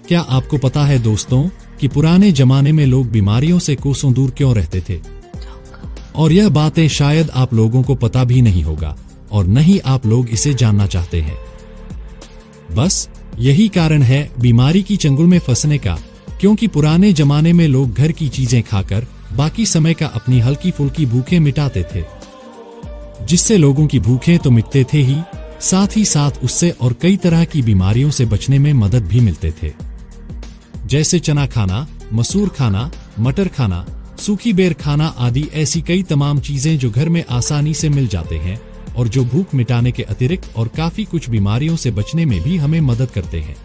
क्या आपको पता है दोस्तों कि पुराने जमाने में लोग बीमारियों से कोसों दूर क्यों रहते थे? और यह बातें शायद आप लोगों को पता भी नहीं होगा और न ही आप लोग इसे जानना चाहते हैं। बस यही कारण है बीमारी की चंगुल में फंसने का, क्योंकि पुराने जमाने में लोग घर की चीजें खाकर बाकी समय का अपनी हल्की फुल्की भूखें मिटाते थे, जिससे लोगों की भूखें तो मिटते थे ही साथ उससे और कई तरह की बीमारियों से बचने में मदद भी मिलते थे। जैसे चना खाना, मसूर खाना, मटर खाना, सूखी बेर खाना आदि ऐसी कई तमाम चीजें जो घर में आसानी से मिल जाते हैं और जो भूख मिटाने के अतिरिक्त और काफी कुछ बीमारियों से बचने में भी हमें मदद करते हैं।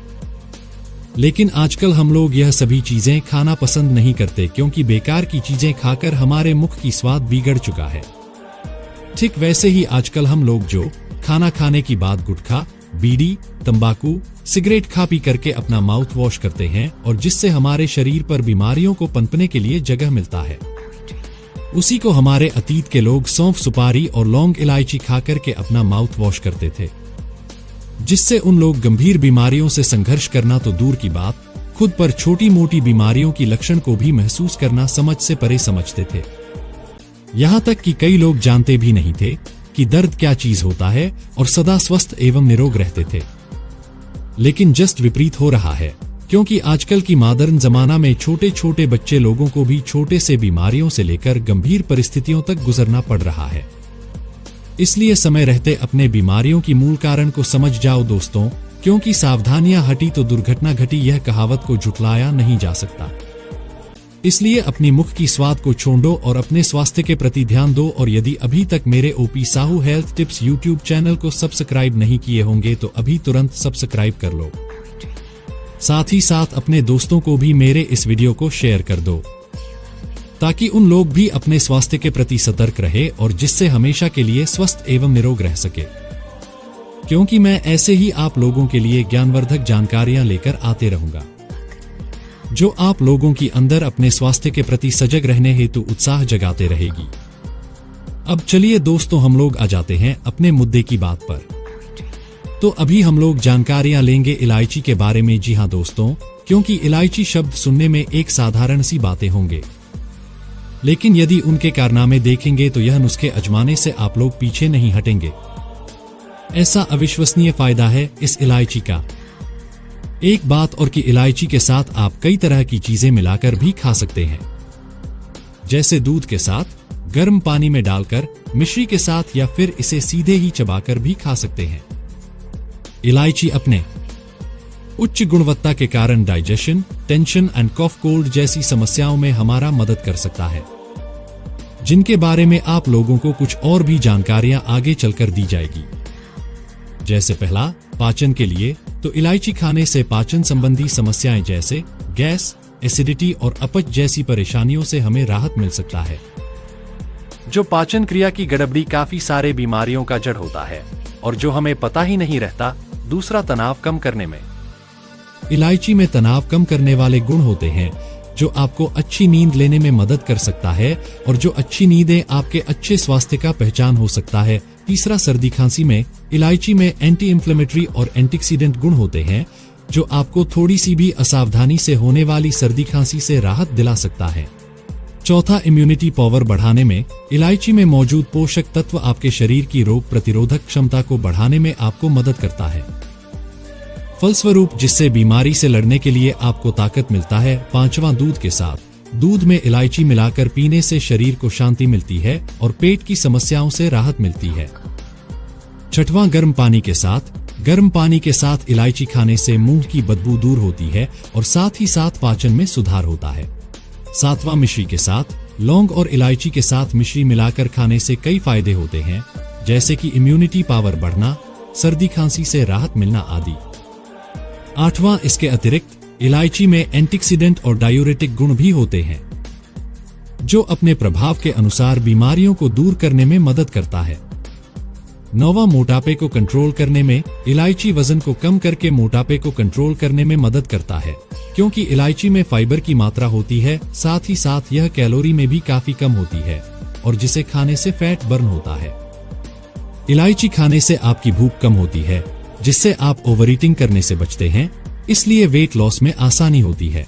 लेकिन आजकल हम लोग यह सभी चीजें खाना पसंद नहीं करते, क्योंकि बेकार की चीजें खाकर हमारे मुख की स्वाद बिगड़ चुका है। ठीक वैसे ही आजकल हम लोग जो खाना खाने की बाद गुटखा, बीड़ी, तंबाकू, सिगरेट खा पी करके अपना माउथ वॉश करते हैं और जिससे हमारे शरीर पर बीमारियों को पनपने के लिए जगह मिलता है, उसी को हमारे अतीत के लोग सौंफ, सुपारी और लौंग, इलायची खा करके अपना माउथ वॉश करते थे, जिससे उन लोग गंभीर बीमारियों से संघर्ष करना तो दूर की बात, खुद पर छोटी मोटी बीमारियों की लक्षण को भी महसूस करना समझ से परे समझते थे। यहाँ तक कि कई लोग जानते भी नहीं थे कि दर्द क्या चीज होता है और सदा स्वस्थ एवं निरोग रहते थे। लेकिन जस्ट विपरीत हो रहा है, क्योंकि आजकल की मॉडर्न जमाना में छोटे छोटे बच्चे लोगों को भी छोटे से बीमारियों से लेकर गंभीर परिस्थितियों तक गुजरना पड़ रहा है। इसलिए समय रहते अपने बीमारियों की मूल कारण को समझ जाओ दोस्तों, क्योंकि सावधानियां हटी तो दुर्घटना घटी, यह कहावत को झुठलाया नहीं जा सकता। इसलिए अपनी मुख की स्वाद को छोड़ो और अपने स्वास्थ्य के प्रति ध्यान दो। और यदि अभी तक मेरे OP Sahu health tips YouTube channel को सब्सक्राइब नहीं किए होंगे तो अभी तुरंत सब्सक्राइब कर लो। साथ ही साथ अपने दोस्तों को भी मेरे इस वीडियो को शेयर कर दो, ताकि उन लोग भी अपने स्वास्थ्य के प्रति सतर्क रहे और जिससे हमेशा के लिए स्वस्थ एवं निरोग रह सके। क्योंकि मैं ऐसे ही आप लोगों के लिए ज्ञानवर्धक जानकारियां लेकर आते रहूंगा, जो आप लोगों की अंदर अपने स्वास्थ्य के प्रति सजग रहने हेतु उत्साह जगाते रहेगी। अब चलिए दोस्तों, हम लोग आ जाते हैं अपने मुद्दे की बात पर। तो अभी हम लोग जानकारियां लेंगे इलायची के बारे में। जी हां दोस्तों, क्योंकि इलायची शब्द सुनने में एक साधारण सी बातें होंगे, लेकिन यदि उनके कारनामे देखेंगे तो यह नुस्खे आजमाने से आप लोग पीछे नहीं हटेंगे। ऐसा अविश्वसनीय फायदा है इस इलायची का। एक बात और कि इलायची के साथ आप कई तरह की चीजें मिलाकर भी खा सकते हैं, जैसे दूध के साथ, गर्म पानी में डालकर, मिश्री के साथ, या फिर इसे सीधे ही चबाकर भी खा सकते हैं। इलायची अपने उच्च गुणवत्ता के कारण digestion, tension and cough, cold जैसी समस्याओं में हमारा मदद कर सकता है, जिनके बारे में आप लोगों को कुछ और भी जानकारियां आगे चलकर दी जाएगी। जैसे पहला, पाचन के लिए तो इलायची खाने से पाचन संबंधी समस्याएं जैसे गैस, एसिडिटी और अपच जैसी परेशानियों से हमें राहत मिल सकता है, जो पाचन क्रिया की गड़बड़ी काफी सारे बीमारियों का जड़ होता है और जो हमें पता ही नहीं रहता। दूसरा, तनाव कम करने में इलायची में तनाव कम करने वाले गुण होते हैं, जो आपको अच्छी नींद लेने में मदद कर सकता है और जो अच्छी नींदें आपके अच्छे स्वास्थ्य का पहचान हो सकता है। तीसरा, सर्दी खांसी में इलायची में एंटी इंफ्लेमेटरी और एंटीऑक्सीडेंट गुण होते हैं, जो आपको थोड़ी सी भी असावधानी से होने वाली सर्दी खांसी से राहत दिला सकता है। चौथा, इम्यूनिटी पावर बढ़ाने में इलायची में मौजूद पोषक तत्व आपके शरीर की रोग प्रतिरोधक क्षमता को बढ़ाने में आपको मदद करता है, फलस्वरूप जिससे बीमारी से लड़ने के लिए आपको ताकत मिलता है। पांचवां, दूध के साथ दूध में इलायची मिलाकर पीने से शरीर को शांति मिलती है और पेट की समस्याओं से राहत मिलती है। छठवां, गर्म पानी के साथ इलायची खाने से मुंह की बदबू दूर होती है और साथ ही साथ पाचन में सुधार होता है। सातवां, मिश्री के साथ लौंग और इलायची के साथ मिश्री मिलाकर खाने से कई फायदे होते हैं, जैसे कि इम्यूनिटी पावर बढ़ना, सर्दी खांसी से राहत मिलना आदि। आठवां, इसके अतिरिक्त इलायची में एंटीऑक्सीडेंट और डायूरेटिक गुण भी होते हैं, जो अपने प्रभाव के अनुसार बीमारियों को दूर करने में मदद करता है। नौवां, मोटापे को कंट्रोल करने में इलायची वजन को कम करके मोटापे को कंट्रोल करने में मदद करता है, क्योंकि इलायची में फाइबर की मात्रा होती है, साथ ही साथ यह कैलोरी में भी काफी कम होती है और जिसे खाने से फैट बर्न होता है। इलायची खाने से आपकी भूख कम होती है, जिससे आप ओवर ईटिंग करने से बचते हैं। इसलिए वेट लॉस में आसानी होती है।